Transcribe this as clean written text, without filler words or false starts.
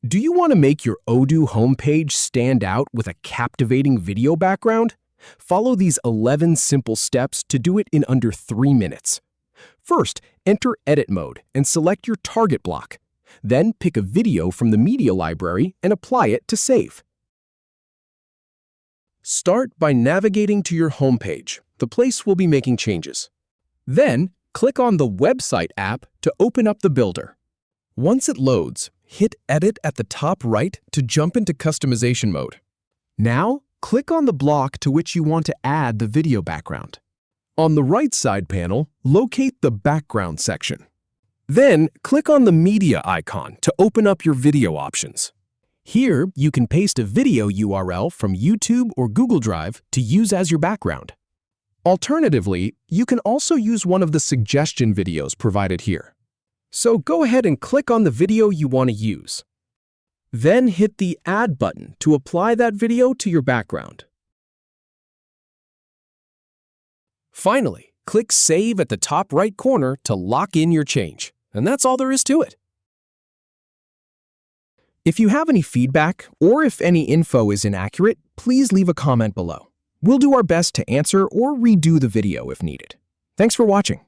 Do you want to make your Odoo homepage stand out with a captivating video background? Follow these 11 simple steps to do it in under 3 minutes. First, enter Edit mode and select your target block. Then pick a video from the media library and apply it to save. Start by navigating to your homepage, the place we'll be making changes. Then, click on the Website app to open up the builder. Once it loads, hit Edit at the top right to jump into customization mode. Now, click on the block to which you want to add the video background. On the right side panel, locate the Background section. Then, click on the media icon to open up your video options. Here, you can paste a video URL from YouTube or Google Drive to use as your background. Alternatively, you can also use one of the suggestion videos provided here. So go ahead and click on the video you want to use. Then hit the Add button to apply that video to your background. Finally, click Save at the top right corner to lock in your change. And that's all there is to it. If you have any feedback or if any info is inaccurate, please leave a comment below. We'll do our best to answer or redo the video if needed. Thanks for watching.